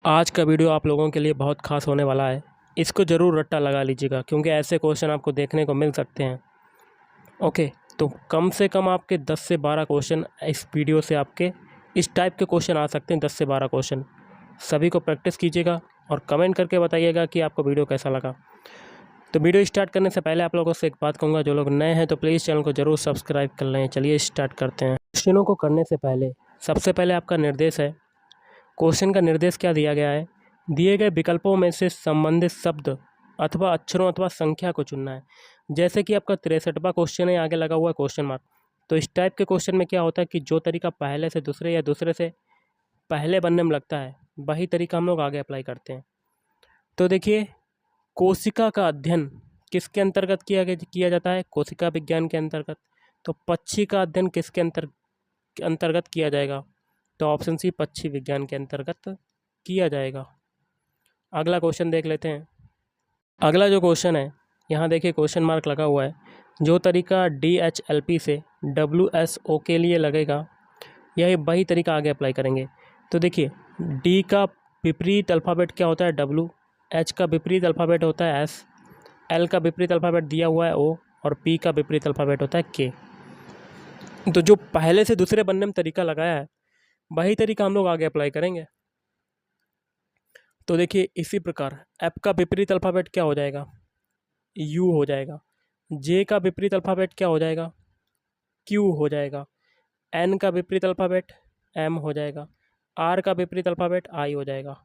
आज का वीडियो आप लोगों के लिए बहुत खास होने वाला है। इसको ज़रूर रट्टा लगा लीजिएगा क्योंकि ऐसे क्वेश्चन आपको देखने को मिल सकते हैं। ओके, तो कम से कम आपके 10 से 12 क्वेश्चन इस वीडियो से आपके इस टाइप के क्वेश्चन आ सकते हैं। 10 से 12 क्वेश्चन सभी को प्रैक्टिस कीजिएगा और कमेंट करके बताइएगा कि आपको वीडियो कैसा लगा। तो वीडियो स्टार्ट करने से पहले आप लोगों से एक बात कहूँगा, जो लोग नए हैं तो प्लीज़ चैनल को ज़रूर सब्सक्राइब कर लें। चलिए स्टार्ट करते हैं। क्वेश्चनों को करने से पहले सबसे पहले आपका निर्देश है। क्वेश्चन का निर्देश क्या दिया गया है? दिए गए विकल्पों में से संबंधित शब्द अथवा अक्षरों अथवा संख्या को चुनना है। जैसे कि आपका 63वां क्वेश्चन है, आगे लगा हुआ है क्वेश्चन मार्क। तो इस टाइप के क्वेश्चन में क्या होता है कि जो तरीका पहले से दूसरे या दूसरे से पहले बनने में लगता है, वही तरीका हम लोग आगे अप्लाई करते हैं। तो देखिए, कोशिका का अध्ययन किसके अंतर्गत किया जाता है? कोशिका विज्ञान के अंतर्गत। तो पक्षी का अध्ययन किसके अंतर्गत किया जाएगा? तो ऑप्शन सी, पक्षी विज्ञान के अंतर्गत किया जाएगा। अगला क्वेश्चन देख लेते हैं। अगला जो क्वेश्चन है, यहाँ देखिए क्वेश्चन मार्क लगा हुआ है। जो तरीका DHLP से WSO के लिए लगेगा, यही वही तरीका आगे अप्लाई करेंगे। तो देखिए, D का विपरीत अल्फ़ाबेट क्या होता है? W, H का विपरीत अल्फ़ाबेट होता है S, L का विपरीत अल्फ़ाबेट दिया हुआ है O और P का विपरीत अल्फ़ाबेट होता है K। तो जो पहले से दूसरे बनने में तरीका लगाया है, वही तरीका हम लोग आगे अप्लाई करेंगे। तो देखिए, इसी प्रकार F का विपरीत अल्फ़ाबेट क्या हो जाएगा? U हो जाएगा। J का विपरीत अल्फ़ाबेट क्या हो जाएगा? Q हो जाएगा। N का विपरीत अल्फ़ाबेट M हो जाएगा। R का विपरीत अल्फ़ाबेट I हो जाएगा।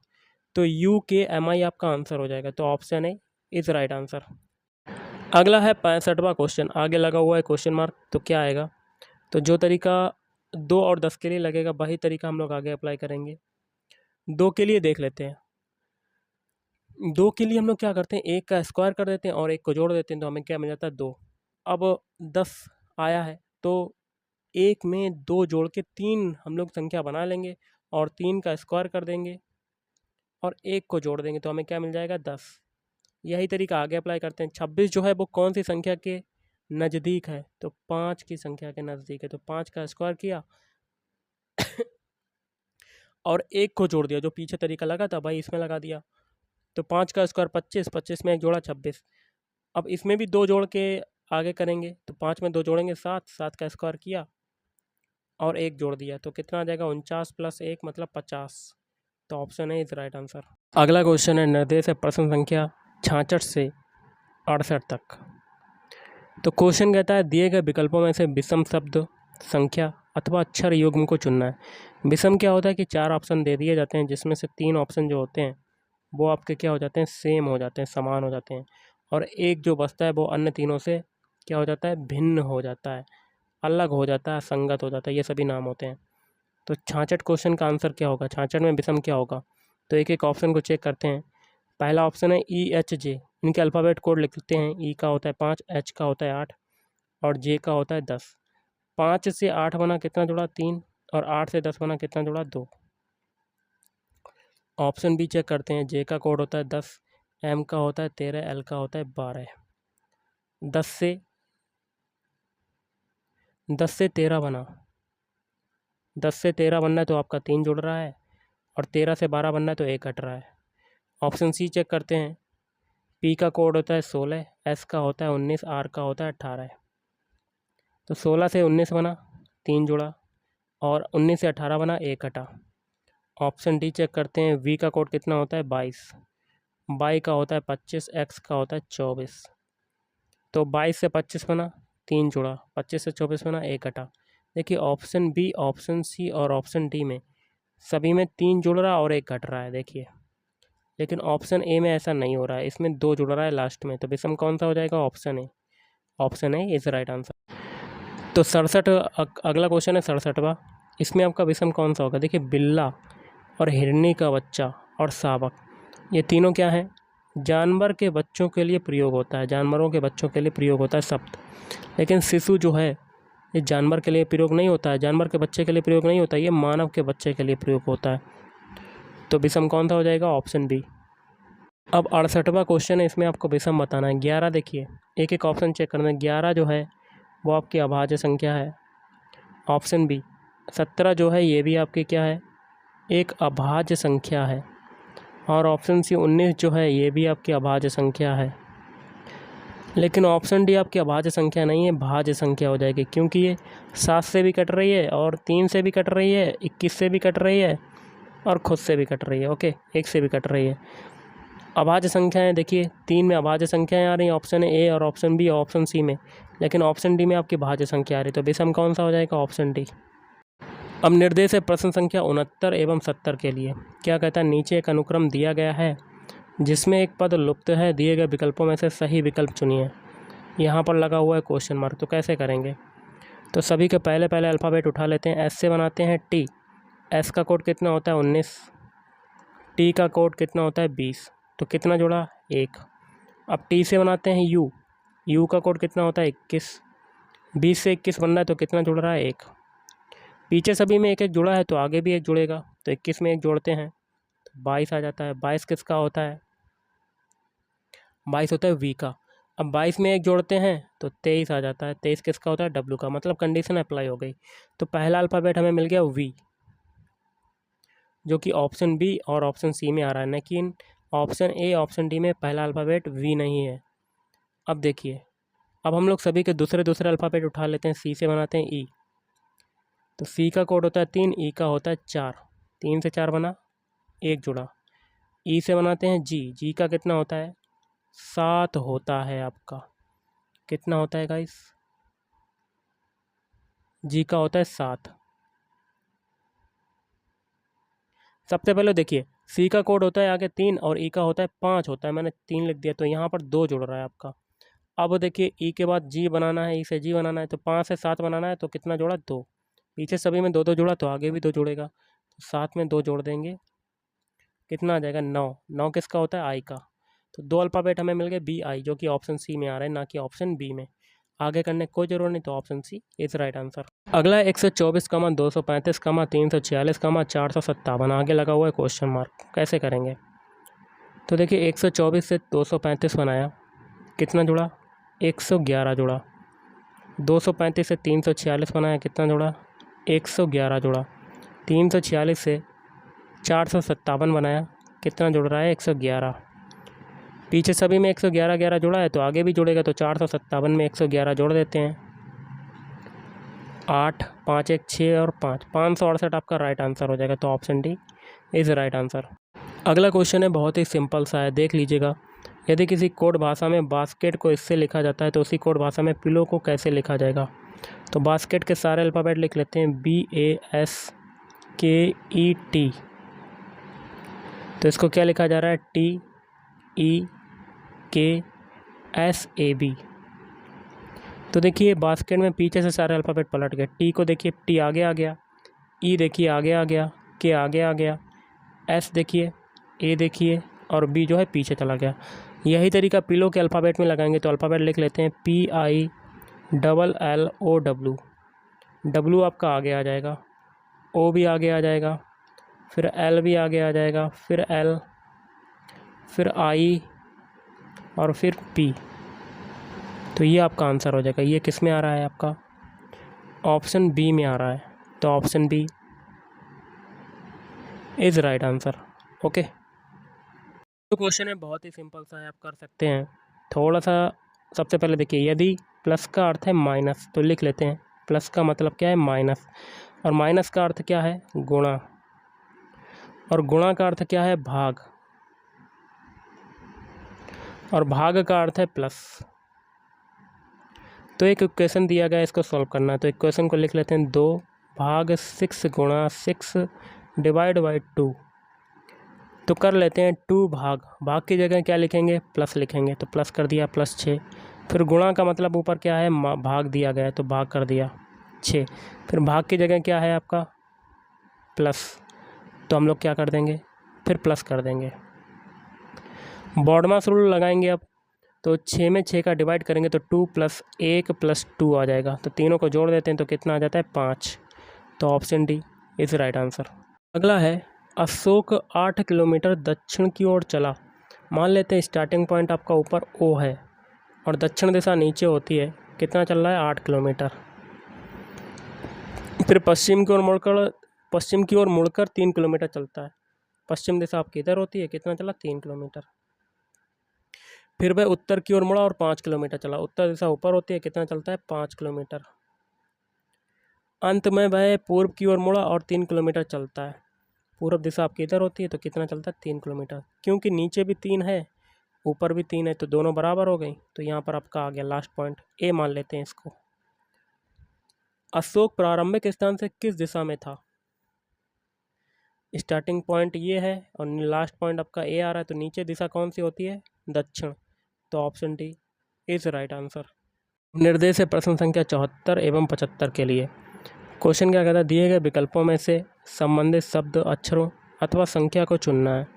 तो UKMI आपका आंसर हो जाएगा। तो option A is right answer. अगला है 65वां क्वेश्चन, आगे लगा हुआ है क्वेश्चन मार्क। तो क्या आएगा? तो जो तरीका 2 और 10 के लिए लगेगा, वही तरीका हम लोग आगे अप्लाई करेंगे। 2 के लिए देख लेते हैं। 2 के लिए हम लोग क्या करते हैं, 1 का स्क्वायर कर देते हैं और 1 को जोड़ देते हैं, तो हमें क्या मिल जाता है? 2। अब 10 आया है तो 1 में 2 जोड़ के 3 हम लोग संख्या बना लेंगे और 3 का स्क्वायर कर देंगे और 1 को जोड़ देंगे, तो हमें क्या मिल जाएगा? 10। यही तरीका आगे अप्लाई करते हैं। 26 जो है वो कौन सी संख्या के नज़दीक है? तो 5 की संख्या के नज़दीक है। तो 5 का स्क्वायर किया और 1 को जोड़ दिया, जो पीछे तरीका लगा था भाई इसमें लगा दिया। तो 5 का स्क्वायर 25, 25 में 1 जोड़ा 26। अब इसमें भी 2 जोड़ के आगे करेंगे, तो 5 में 2 जोड़ेंगे 7, 7 का स्क्वायर किया और 1 जोड़ दिया, तो कितना आ जाएगा? 49 + 1 मतलब 50। तो option A is right answer. अगला क्वेश्चन है, निर्देश है प्रश्न संख्या 66 से 68 तक। तो क्वेश्चन कहता है, दिए गए विकल्पों में से विषम शब्द, संख्या अथवा अक्षर युग्म को चुनना है। विषम क्या होता है कि 4 ऑप्शन दे दिए जाते हैं, जिसमें से 3 ऑप्शन जो होते हैं वो आपके क्या हो जाते हैं? सेम हो जाते हैं, समान हो जाते हैं। और एक जो बचता है वो अन्य तीनों से क्या हो जाता है? भिन्न हो जाता है, अलग हो जाता है, संगत हो जाता है। ये सभी नाम होते हैं। तो 66 क्वेश्चन का आंसर क्या होगा? 66 में विषम क्या होगा? तो एक एक ऑप्शन को चेक करते हैं। पहला ऑप्शन है EHJ, इनके अल्फ़ाबेट कोड लिख लेते हैं। E का होता है 5, H का होता है 8 और J का होता है 10। 5 से 8 बना कितना जुड़ा? 3 और 8 से 10 बना कितना जुड़ा? 2। ऑप्शन बी चेक करते हैं। J का कोड होता है 10, M का होता है 13, L का होता है 12। 10 से 13 बना, 10 से 13 बनना है तो आपका 3 जुड़ रहा है और 13 से 12 बनना है तो 1 हट रहा है। ऑप्शन सी चेक करते हैं। P का कोड होता है 16, S का होता है 19, R का होता है 18। तो 16 से 19 बना, 3 जुड़ा और 19 से 18 बना, 1 हटा। ऑप्शन डी चेक करते हैं। V का कोड कितना होता है? 22, Y का होता है 25, X का होता है 24। तो 22 से 25 बना, 3 जुड़ा, 25 से 24 बना, 1 हटा। देखिए, ऑप्शन बी, ऑप्शन सी और ऑप्शन डी में सभी में 3 जुड़ रहा और 1 घट रहा है। देखिए, लेकिन ऑप्शन ए में ऐसा नहीं हो रहा है, इसमें 2 जुड़ रहा है लास्ट में। तो विषम कौन सा हो जाएगा? Option A. Option A is right answer. तो 67 अगला क्वेश्चन है 67वां। इसमें आपका विषम कौन सा होगा? देखिए, बिल्ला और हिरनी का बच्चा और शावक, ये तीनों क्या हैं? जानवर के बच्चों के लिए प्रयोग होता है, जानवरों के बच्चों के लिए प्रयोग होता है शब्द। लेकिन शिशु जो है, ये जानवर के लिए प्रयोग नहीं होता है, जानवर के बच्चे के लिए प्रयोग नहीं होता है, ये मानव के बच्चे के लिए प्रयोग होता है। तो विषम कौन सा हो जाएगा? Option B. अब 68वां क्वेश्चन है, इसमें आपको विषम बताना है। 11 देखिए, एक एक ऑप्शन चेक करना है। 11 जो है वो आपकी अभाज्य संख्या है। Option B. 17 जो है ये भी आपकी क्या है? एक अभाज्य संख्या है। और ऑप्शन सी 19 जो है ये भी आपकी अभाज्य संख्या है। लेकिन ऑप्शन डी आपकी अभाज्य संख्या नहीं है, भाज्य संख्या हो जाएगी, क्योंकि ये 7 से भी कट रही है और 3 से भी कट रही है, 21 से भी कट रही है और खुद से भी कट रही है। ओके, 1 से भी कट रही है। अभाज्य संख्याएं देखिए 3 में अभाज्य संख्याएं आ रही हैं, ऑप्शन ए और ऑप्शन बी और ऑप्शन सी में, लेकिन ऑप्शन डी में आपकी भाज्य संख्या आ रही है। तो विषम कौन सा हो जाएगा? Option D. अब निर्देश है प्रश्न संख्या 69 एवं 70 के लिए। क्या कहता है? नीचे एक अनुक्रम दिया गया है जिसमें एक पद लुप्त है, दिए गए विकल्पों में से सही विकल्प चुनिए। यहाँ पर लगा हुआ है क्वेश्चन मार्क। तो कैसे करेंगे? तो सभी के पहले अल्फ़ाबेट उठा लेते हैं। एस से बनाते हैं टी। एस का कोड कितना होता है? 19। टी का कोड कितना होता है? 20। तो कितना जुड़ा? 1। अब टी से बनाते हैं यू। यू का कोड कितना होता है? 21। 20 से 21 बन रहा है तो कितना जुड़ रहा है? 1। पीछे सभी में एक एक जुड़ा है तो आगे भी एक जुड़ेगा, तो 21 में 1 जोड़ते हैं तो 22 आ जाता है। 22 किसका होता है? 22 होता है वी का। अब 22 में 1 जोड़ते हैं तो 23 आ जाता है। 23 किसका होता है? डब्ल्यू का। मतलब कंडीशन अप्लाई हो गई। तो पहला अल्फ़ाबेट हमें मिल गया वी, जो कि ऑप्शन बी और ऑप्शन सी में आ रहा है, लेकिन ऑप्शन ए ऑप्शन डी में पहला अल्फ़ाबेट वी नहीं है। अब देखिए, अब हम लोग सभी के दूसरे अल्फ़ाबेट उठा लेते हैं। सी से बनाते हैं ई। तो सी का कोड होता है 3, ई का होता है 4। 3 से 4 बना, 1 जुड़ा। ई से बनाते हैं जी। जी का कितना होता है? 7 होता है आपका। कितना होता है गाइस? जी का होता है 7। सबसे पहले देखिए, सी का कोड होता है आगे 3 और ई का होता है 5 होता है। मैंने 3 लिख दिया तो यहाँ पर 2 जुड़ रहा है आपका। अब देखिए, ई के बाद जी बनाना है, ई से जी बनाना है, तो 5 से 7 बनाना है तो कितना जोड़ा? 2। पीछे सभी में 2 जुड़ा तो आगे भी 2 जुड़ेगा, तो 7 में 2 जोड़ देंगे, कितना आ जाएगा? 9। 9 किसका होता है? आई का। तो 2 अल्फ़ाबेट हमें मिल गए बी आई, जो कि ऑप्शन सी में आ रहा है, ना कि ऑप्शन बी में। आगे करने की कोई ज़रूरत नहीं, तो option C is right answer. अगला है 124, 235, 346, 457। आगे लगा हुआ है क्वेश्चन मार्क। कैसे करेंगे? तो देखिए, 124 से 235 बनाया, कितना जुड़ा? 111 जुड़ा। 235 से 346 बनाया, कितना जुड़ा? 111 जुड़ा। 346 से 457 बनाया, कितना जुड़ रहा है? 111। पीछे सभी में 111 जुड़ा है तो आगे भी जुड़ेगा, तो 457 में 111 जोड़ देते हैं। 8, 5 1 6 और 5, 568 आपका राइट आंसर हो जाएगा। तो option D is right answer. अगला क्वेश्चन है, बहुत ही सिंपल सा है, देख लीजिएगा। यदि किसी कोड भाषा में बास्केट को इससे लिखा जाता है तो उसी कोड भाषा में पिलो को कैसे लिखा जाएगा? तो बास्केट के सारे अल्फ़ाबेट लिख लेते हैं, BASKET। तो इसको क्या लिखा जा रहा है? TEKSAB। तो देखिए, बास्केट में पीछे से सारे अल्फ़ाबेट पलट गए। टी को देखिए, टी आगे आ गया, ई देखिए आगे आ गया, के आगे आ गया, एस देखिए, ए देखिए, और बी जो है पीछे चला गया। यही तरीका पिलो के अल्फ़ाबेट में लगाएंगे। तो अल्फ़ाबेट लिख लेते हैं, PILLOW। डब्लू आपका आगे आ जाएगा, ओ भी आगे आ जाएगा, फिर एल भी आगे आ जाएगा, फिर एल, फिर आई और फिर पी। तो ये आपका आंसर हो जाएगा। ये किस में आ रहा है? आपका ऑप्शन बी में आ रहा है। तो option B is right answer. Okay, तो क्वेश्चन है बहुत ही सिंपल सा है, आप कर सकते हैं। थोड़ा सा सबसे पहले देखिए, यदि प्लस का अर्थ है माइनस तो लिख लेते हैं, प्लस का मतलब क्या है? माइनस। और माइनस का अर्थ क्या है? गुणा। और गुणा का अर्थ क्या है? भाग। और भाग का अर्थ है प्लस। तो एक इक्वेशन दिया गया है, इसको सॉल्व करना है। तो इक्वेशन को लिख लेते हैं, 2/6 गुणा 6 डिवाइड बाई 2। तो कर लेते हैं 2 भाग की जगह क्या लिखेंगे? प्लस लिखेंगे। तो प्लस कर दिया, +6। फिर गुणा का मतलब ऊपर क्या है? भाग दिया गया है तो भाग कर दिया 6। फिर भाग की जगह क्या है आपका? प्लस। तो हम लोग क्या कर देंगे? फिर प्लस कर देंगे। बॉडमास रूल लगाएंगे अब। तो 6 में 6 का डिवाइड करेंगे तो 2 + 1 + 2 आ जाएगा। तो तीनों को जोड़ देते हैं तो कितना आ जाता है? 5। तो option D is right answer. अगला है, अशोक 8 किलोमीटर दक्षिण की ओर चला। मान लेते हैं स्टार्टिंग पॉइंट आपका ऊपर ओ है और दक्षिण दिशा नीचे होती है। कितना चल रहा है? 8 किलोमीटर। फिर पश्चिम की ओर मुड़कर 3 किलोमीटर चलता है। पश्चिम दिशा आपकी इधर होती है, कितना चला 3 किलोमीटर। फिर वह उत्तर की ओर मुड़ा और 5 किलोमीटर चला। उत्तर दिशा ऊपर होती है, कितना चलता है 5 किलोमीटर। अंत में वह पूर्व की ओर मुड़ा और 3 किलोमीटर चलता है। पूर्व दिशा आपकी इधर होती है तो कितना चलता है 3 किलोमीटर। क्योंकि नीचे भी 3 है ऊपर भी 3 है तो दोनों बराबर हो गई, तो यहाँ पर आपका आ गया लास्ट पॉइंट, ए मान लेते हैं इसको। अशोक प्रारंभिक स्थान से किस दिशा में था? स्टार्टिंग पॉइंट ये है और लास्ट पॉइंट आपका ए आ रहा है, तो नीचे दिशा कौन सी होती है? दक्षिण। तो option D is right answer. निर्देश है प्रश्न संख्या 74 एवं 75 के लिए। क्वेश्चन क्या कहता है? दिए गए विकल्पों में से संबंधित शब्द, अक्षरों अथवा संख्या को चुनना है।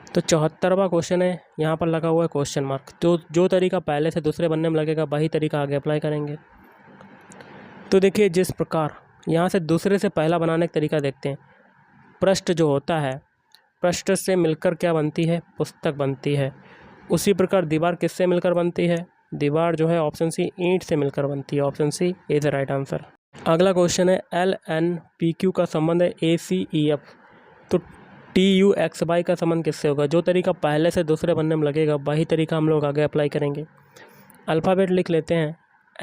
तो 74वां क्वेश्चन है, यहाँ पर लगा हुआ है क्वेश्चन मार्क। जो तरीका पहले से दूसरे बनने में लगेगा वही तरीका आगे अप्लाई करेंगे। तो देखिए जिस प्रकार यहाँ से दूसरे से पहला बनाने का तरीका देखते हैं। पृष्ठ जो होता है, पृष्ठ से मिलकर क्या बनती है? पुस्तक बनती है। उसी प्रकार दीवार किससे मिलकर बनती है? दीवार जो है ऑप्शन सी ईंट से मिलकर बनती है। Option C is the right answer. अगला क्वेश्चन है LNPQ का संबंध है ACEF, तो TUXY का संबंध किससे होगा? जो तरीका पहले से दूसरे बनने में लगेगा वही तरीका हम लोग आगे अप्लाई करेंगे। अल्फ़ाबेट लिख लेते हैं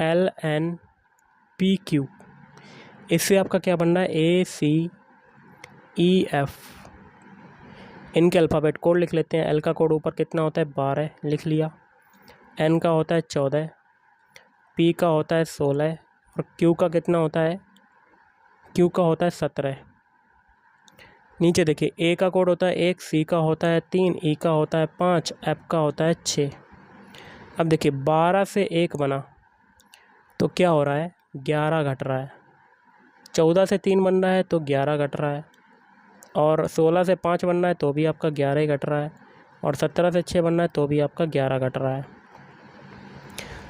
LNPQ, इससे आपका क्या बनना है? ACEF। इनके अल्फ़ाबेट कोड लिख लेते हैं। L का कोड ऊपर कितना होता है? 12 लिख लिया। N का होता है 14, P का होता है 16 और Q का कितना होता है? Q का होता है 17। नीचे देखिए A का कोड होता है 1, C का होता है 3, E का होता है 5, F का होता है 6। अब देखिए 12 से 1 बना तो क्या हो रहा है? 11 घट रहा है। 14 से 3 बन रहा है तो 11 घट रहा है, और 16 से 5 बन रहा है तो भी आपका 11 ही घट रहा है, और 17 से 6 बन रहा है तो भी आपका 11 घट रहा है।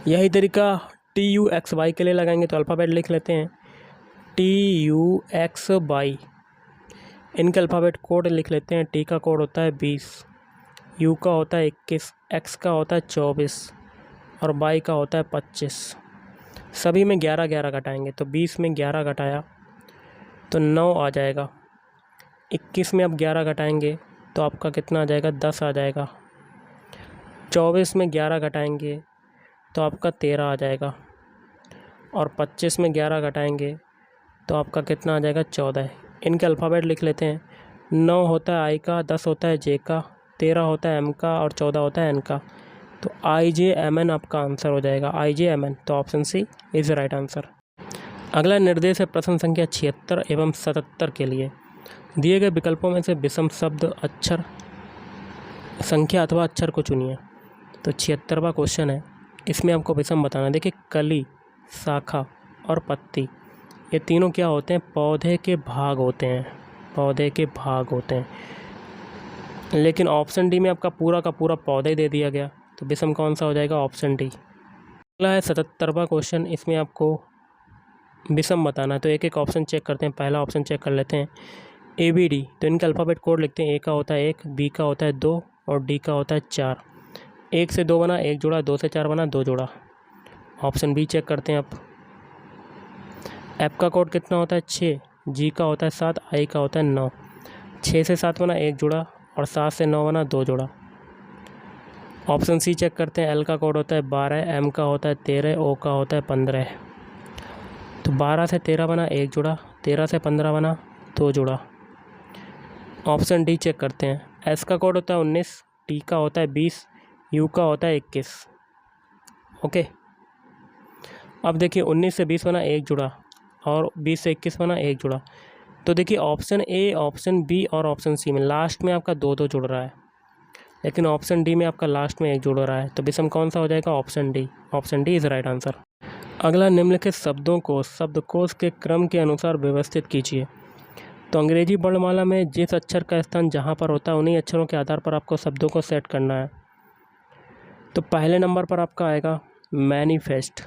यही तरीका TUXY के लिए लगाएंगे। तो अल्फ़ाबेट लिख लेते हैं TUXY। इनके अल्फ़ाबेट कोड लिख लेते हैं। T का कोड होता है 20, U का होता है 21, X का होता है 24 और Y का होता है 25। सभी में 11 घटाएंगे, तो 20 में 11 घटाया तो 9 आ जाएगा। 21 में अब 11 घटाएंगे तो आपका कितना आ जाएगा? 10 आ जाएगा। 24 में 11 घटाएंगे तो आपका 13 आ जाएगा, और 25 में 11 घटाएंगे तो आपका कितना आ जाएगा? 14। इनके अल्फ़ाबेट लिख लेते हैं। 9 होता है I का, 10 होता है J का, 13 होता है M का और 14 होता है N का। तो IJMN आपका आंसर हो जाएगा, IJMN। तो option C is right answer. अगला निर्देश है प्रश्न संख्या 76 एवं 77 के लिए। दिए गए विकल्पों में से विषम शब्द, अक्षर, संख्या अथवा अक्षर को चुनिए। तो 76वां क्वेश्चन है, इसमें आपको विषम बताना। देखिए कली, शाखा और पत्ती, ये तीनों क्या होते हैं? पौधे के भाग होते हैं। पौधे के भाग होते हैं, लेकिन ऑप्शन डी में आपका पूरा का पूरा पौधा ही दे दिया गया, तो विषम कौन सा हो जाएगा? Option D. अगला है 77वां क्वेश्चन, इसमें आपको विषम बताना है। तो एक एक ऑप्शन चेक करते हैं। पहला ऑप्शन चेक कर लेते हैं ABD। तो इनका अल्फ़ाबेट कोड लिखते हैं। A का होता है 1, B का होता है 2 और D का होता है 4। 1 से 2 बना 1 जोड़ा, 2 से 4 बना 2 जोड़ा। ऑप्शन बी चेक करते हैं आप। F का कोड कितना होता है? 6, G का होता है 7, I का होता है 9। 6 से 7 बना 1 जोड़ा और 7 से 9 बना 2 जोड़ा। ऑप्शन सी चेक करते हैं। L का कोड होता है 12, M का होता है 13, O का होता है 15। तो 12 से 13 बना 1 जोड़ा, 13 से 15 बना 2 जोड़ा। ऑप्शन डी चेक करते हैं। S का कोड होता है 19, T का होता है 20, U का होता है 21। ओके, अब देखिए 19 से 20 बना 1 जुड़ा और 20 से 21 बना 1 जुड़ा। तो देखिए ऑप्शन ए, ऑप्शन बी और ऑप्शन सी में लास्ट में आपका 2-2 जुड़ रहा है, लेकिन ऑप्शन डी में आपका लास्ट में 1 जुड़ रहा है। तो विषम कौन सा हो जाएगा? Option D. Option D is right answer. अगला, निम्नलिखित शब्दों को शब्दकोश के क्रम के अनुसार व्यवस्थित कीजिए। तो अंग्रेजी वर्णमाला में जिस अक्षर का स्थान जहाँ पर होता है उन्हीं अक्षरों के आधार पर आपको शब्दों को सेट करना है। तो पहले नंबर पर आपका आएगा मैनिफेस्ट,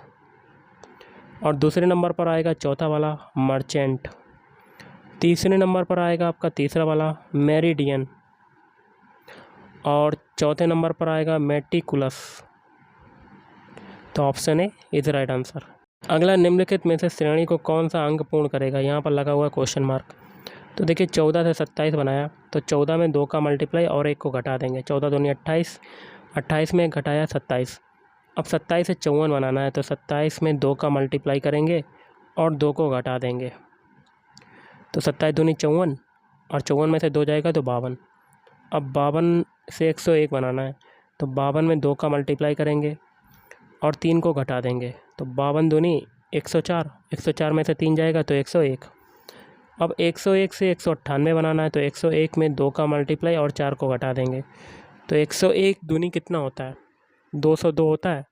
और दूसरे नंबर पर आएगा चौथा वाला मर्चेंट, तीसरे नंबर पर आएगा आपका तीसरा वाला मेरिडियन, और चौथे नंबर पर आएगा मेटिकुलस। तो option A is right answer. अगला, निम्नलिखित में से श्रेणी को कौन सा अंग पूर्ण करेगा? यहाँ पर लगा हुआ है क्वेश्चन मार्क। तो देखिए 14 से 27 बनाया, तो 14 में 2 का मल्टीप्लाई और 1 को घटा देंगे। 14 दूनी 28, 28 में घटाया 27। अब 27 से 54 बनाना है, तो 27 में 2 का मल्टीप्लाई करेंगे और 2 को घटा देंगे। तो 27 दूनी 54 और 54 में से 2 जाएगा तो 52। अब 52 से 101 बनाना है, तो 52 में 2 का मल्टीप्लाई करेंगे और 3 को घटा देंगे। तो 52 दूनी 104, 104 में से 3 जाएगा तो 101। अब 101 से 198 बनाना है, तो 101 में 2 का मल्टीप्लाई और 4 को घटा देंगे। तो 101 दूनी कितना होता है? 202 होता है।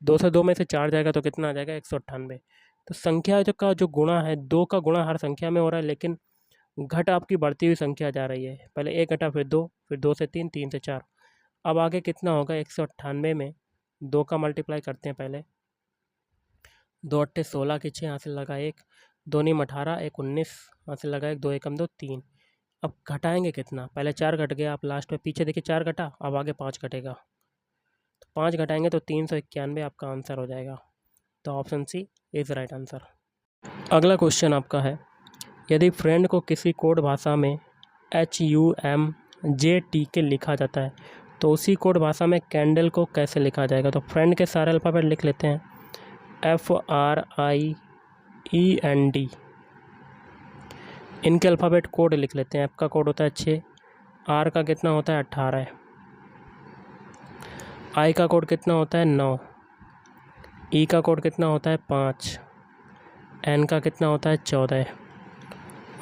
202 में से 4 जाएगा तो कितना आ जाएगा? 198। तो संख्या का जो गुणा है, 2 का गुणा हर संख्या में हो रहा है, लेकिन घट आपकी बढ़ती हुई संख्या जा रही है। पहले 1 घटा, फिर 2, फिर 2 से 3, 3 से 4। अब आगे कितना होगा? 198 में 2 का मल्टीप्लाई करते हैं पहले। 2 अट्ठे 16 की 6 हासिल लगा 1, 2 नीम 18, 1 19 हासिल लगा 1, 2 एकम 2 3। अब घटाएंगे कितना? पहले 4 घट गया, आप लास्ट में पीछे देखिए 4 घटा, अब आगे 5 घटेगा। तो 5 घटाएंगे तो 391 आपका आंसर हो जाएगा। तो option C is right answer. अगला क्वेश्चन आपका है, यदि फ्रेंड को किसी कोड भाषा में HUMJTK लिखा जाता है, तो उसी कोड भाषा में कैंडल को कैसे लिखा जाएगा? तो फ्रेंड के सारे अल्फ़ाबेट लिख लेते हैं। FRIEND, इनके अल्फ़ाबेट कोड लिख लेते हैं। F का कोड होता है 6, R का कितना होता है 18, I का कोड कितना होता है 9, E का कोड कितना होता है 5, N का कितना होता है 14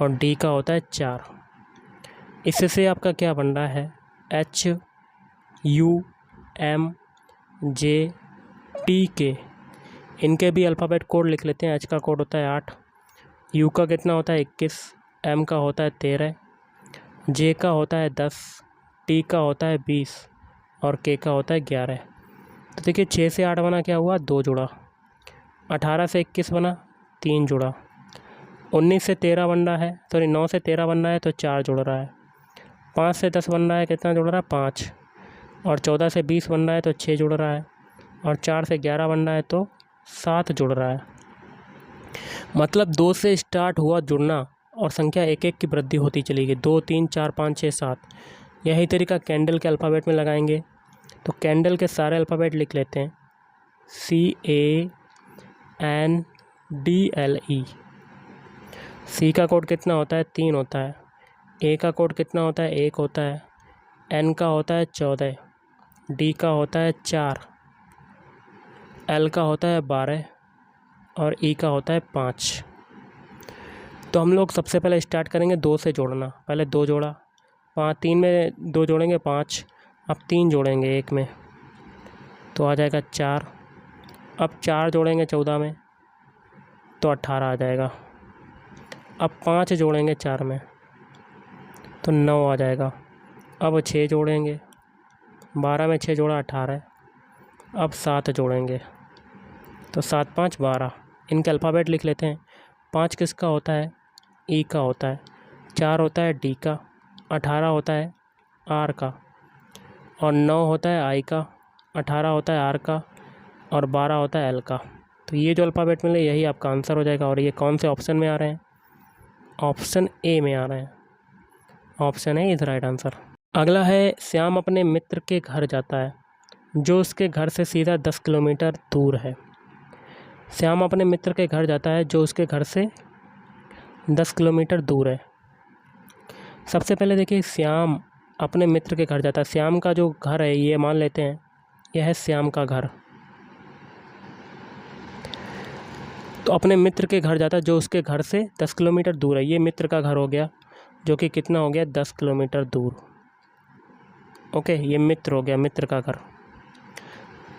और D का होता है 4। इससे आपका क्या बन रहा है? HUMJTK, इनके भी अल्फ़ाबेट कोड लिख लेते हैं। H का कोड होता है 8, U का कितना होता है 21, M का होता है 13, J का होता है 10, T का होता है 20 और K का होता है 11। तो देखिए 6 से 8 बना, क्या हुआ? 2 जुड़ा। 18 से 21 बना, 3 जुड़ा। 19 से 13 बन रहा है, सॉरी 9 से 13 बन रहा है तो 4 जुड़ रहा है। 5 से 10 बन रहा है, कितना जुड़ रहा है? 5। और 14 से 20 बन रहा है तो 6 जुड़ रहा है। और 4 से 11 बन रहा है तो 7 जुड़ रहा है। मतलब 2 से स्टार्ट हुआ जुड़ना और संख्या एक एक की वृद्धि होती चली गई। 2 3 4 5 6 7। यही तरीका कैंडल के अल्फ़ाबेट में लगाएंगे। तो कैंडल के सारे अल्फ़ाबेट लिख लेते हैं। CANDLE। C का कोड कितना होता है? 3 होता है। A का कोड कितना होता है? 1 होता है। N का होता है 14, D का होता है 4, L का होता है 12 और E का होता है 5। तो हम लोग सबसे पहले स्टार्ट करेंगे 2 से जोड़ना। पहले 2 जोड़ा, 5, 3 में 2 जोड़ेंगे 5, अब 3 जोड़ेंगे 1 में तो आ जाएगा 4। अब 4 जोड़ेंगे 14 में तो 18 आ जाएगा। अब 5 जोड़ेंगे 4 में तो 9 आ जाएगा। अब 6 जोड़ेंगे, 12 में 6 जोड़ा 18। अब 7 जोड़ेंगे तो 7 5 12। इनके अल्फ़ाबेट लिख लेते हैं। 5 किसका होता है? E का होता है। 4 होता है D का, 18 होता है R का और 9 होता है I का, 18 होता है R का और 12 होता है L का। तो ये जो अल्फ़ाबेट मिले यही आपका आंसर हो जाएगा। और ये कौन से ऑप्शन में आ रहे हैं? ऑप्शन ए में आ रहे हैं। Option A is right answer. अगला है, श्याम अपने मित्र के घर जाता है जो उसके घर से सीधा 10 किलोमीटर दूर है। श्याम अपने मित्र के घर जाता है जो उसके घर से 10 किलोमीटर दूर है। सबसे पहले देखिए श्याम अपने मित्र के घर जाता है। श्याम का जो घर है ये मान लेते हैं यह है श्याम का घर। तो अपने मित्र के घर जाता है जो उसके घर से 10 किलोमीटर दूर है। ये मित्र का घर हो गया जो कि कितना हो गया? 10 किलोमीटर दूर। ओके, ये मित्र हो गया, मित्र का घर।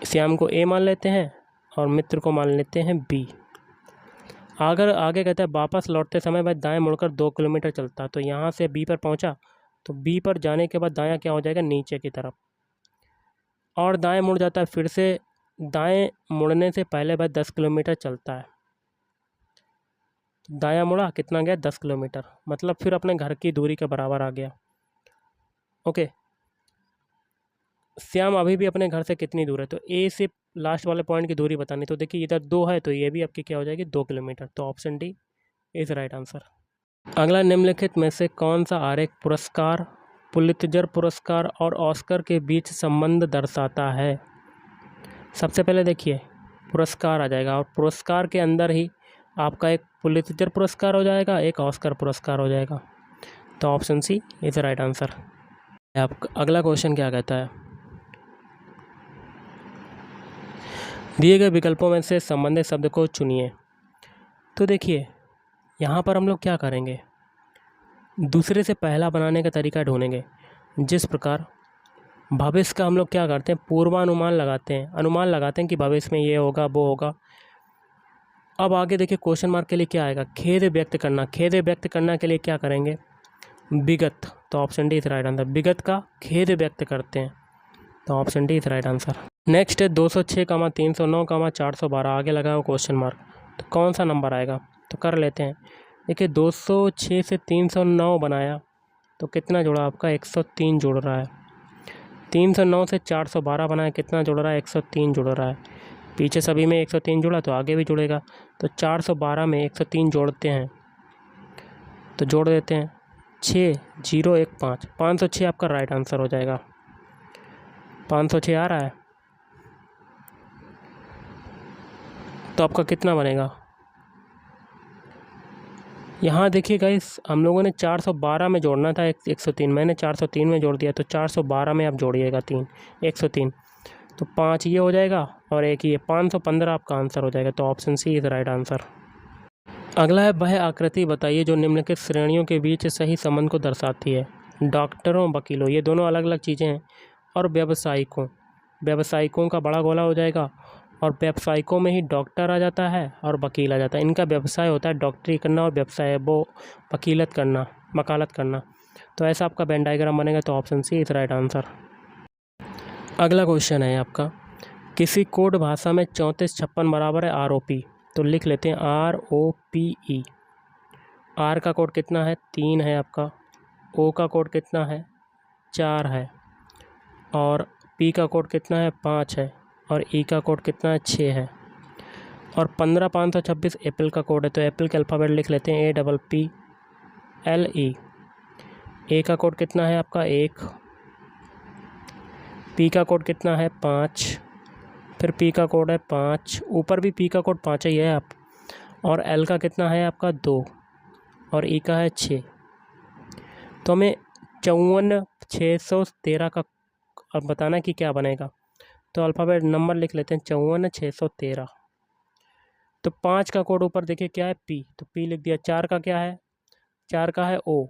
श्याम को ए मान लेते हैं और मित्र को मान लेते हैं बी। अगर आगे कहता है वापस लौटते समय वह दाएं मुड़कर 2 किलोमीटर चलता, तो यहाँ से बी पर पहुँचा तो बी पर जाने के बाद दायां क्या हो जाएगा? नीचे की तरफ। और दाएं मुड़ जाता है, फिर से दाएं मुड़ने से पहले वह 10 किलोमीटर चलता है। दायां मुड़ा, कितना गया? 10 किलोमीटर। मतलब फिर अपने घर की दूरी के बराबर आ गया। ओके, श्याम अभी भी अपने घर से कितनी दूर है? तो ए से लास्ट वाले पॉइंट की दूरी बतानी। तो देखिए इधर 2 है तो ये भी आपकी क्या हो जाएगी? 2 किलोमीटर। तो option D is right answer. अगला, निम्नलिखित में से कौन सा आरेख पुरस्कार, पुलित्जर पुरस्कार और ऑस्कर के बीच संबंध दर्शाता है? सबसे पहले देखिए पुरस्कार आ जाएगा और पुरस्कार के अंदर ही आपका एक पुलित्जर पुरस्कार हो जाएगा, एक ऑस्कर पुरस्कार हो जाएगा। तो option C is right answer. आपका अगला क्वेश्चन क्या कहता है, दिए गए विकल्पों में से संबंधित शब्द को चुनिए। तो देखिए यहाँ पर हम लोग क्या करेंगे, दूसरे से पहला बनाने का तरीका ढूंढेंगे। जिस प्रकार भविष्य का हम लोग क्या करते हैं, पूर्वानुमान लगाते हैं, अनुमान लगाते हैं कि भविष्य में ये होगा वो होगा। अब आगे देखिए क्वेश्चन मार्क के लिए क्या आएगा, खेद व्यक्त करना। खेद व्यक्त करना के लिए क्या करेंगे, विगत। तो option D is right answer, विगत का खेद व्यक्त करते हैं। तो option D is right answer. Next है 206, 309, 412, आगे लगाओ क्वेश्चन मार्क। तो कौन सा नंबर आएगा, तो कर लेते हैं। देखिए 206 से 309 बनाया तो कितना जुड़ा आपका, 103 जुड़ रहा है। 309 से 412 बनाया, कितना जुड़ रहा है, 103 जुड़ रहा है। पीछे सभी में 103 जुड़ा तो आगे भी जुड़ेगा। तो 412 में 103 जोड़ते हैं, तो जोड़ देते हैं 6015, 506 आपका राइट आंसर हो जाएगा। 506 आ रहा है, तो आपका कितना बनेगा, यहाँ देखिए गाइस हम लोगों ने 412 में जोड़ना था 103, मैंने 403 में जोड़ दिया, तो 412 में आप जोड़िएगा 3, 103, तो 5 ये हो जाएगा और एक ये 515 आपका आंसर हो जाएगा। तो option C is right answer. अगला है, वह आकृति बताइए जो निम्नलिखित श्रेणियों के बीच सही संबंध को दर्शाती है। डॉक्टरों, वकीलों, ये दोनों अलग अलग चीज़ें हैं, और व्यावसायिकों। व्यावसायिकों का बड़ा गोला हो जाएगा, और व्यावसायिकों में ही डॉक्टर आ जाता है और वकील आ जाता है। इनका व्यवसाय होता है डॉक्टरी करना, और व्यवसाय है वो वकीलत करना, वकालत करना। तो ऐसा आपका वेन डायग्राम बनेगा। तो option C is right answer. अगला क्वेश्चन है आपका, किसी कोड भाषा में 34 56 बराबर है ROP। तो लिख लेते हैं ROPE। R का कोड कितना है, 3 है आपका। O का कोड कितना है, 4 है। और P का कोड कितना है, 5 है। और E का कोड कितना है, 6 है। और 15526 एप्पल का कोड है। तो एप्पल के अल्फ़ाबेट लिख लेते हैं APPLE। A का कोड कितना है आपका, 1। P का कोड कितना है, 5। फिर P का कोड है 5, ऊपर भी P का कोड 5 ही है आप। और L का कितना है आपका, 2। और E का है 6। तो हमें 54613 का अब बताना कि क्या बनेगा। तो अल्फ़ाबेट नंबर लिख लेते हैं 54613। तो 5 का कोड ऊपर देखिए क्या है, P, तो P लिख दिया। 4 का क्या है, 4 का है O,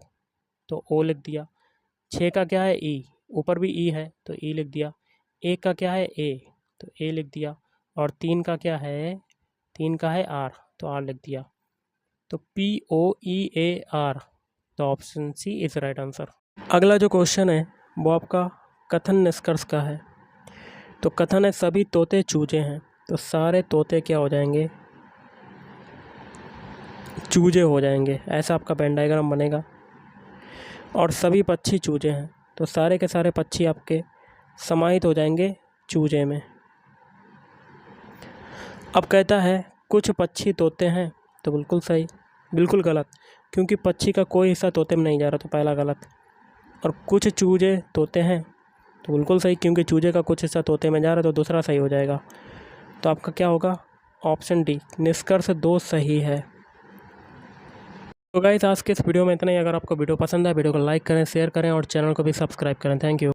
तो O लिख दिया। 6 का क्या है, E, ऊपर भी E है तो E लिख दिया। 1 का क्या है, A, तो A लिख दिया। और 3 का क्या है, 3 का है R, तो R लिख दिया। तो POEAR। तो option C is right answer. अगला जो क्वेश्चन है वो आपका कथन निष्कर्ष का है। तो कथन है, सभी तोते चूजे हैं। तो सारे तोते क्या हो जाएंगे, चूजे हो जाएंगे। ऐसा आपका वेन डायग्राम बनेगा। और सभी पक्षी चूजे हैं, तो सारे के सारे पक्षी आपके समाहित हो जाएंगे चूजे में। अब कहता है कुछ पक्षी तोते हैं। तो बिल्कुल सही, बिल्कुल गलत, क्योंकि पक्षी का कोई हिस्सा तोते में नहीं जा रहा, तो पहला गलत। और कुछ चूजे तोते हैं, तो बिल्कुल सही, क्योंकि चूजे का कुछ हिस्सा तोते में जा रहा है, तो दूसरा सही हो जाएगा। तो आपका क्या होगा, ऑप्शन डी, निष्कर्ष 2 सही है। तो गाइस आज के इस वीडियो में इतना ही। अगर आपको वीडियो पसंद है, वीडियो को लाइक करें, शेयर करें और चैनल को भी सब्सक्राइब करें। Thank you.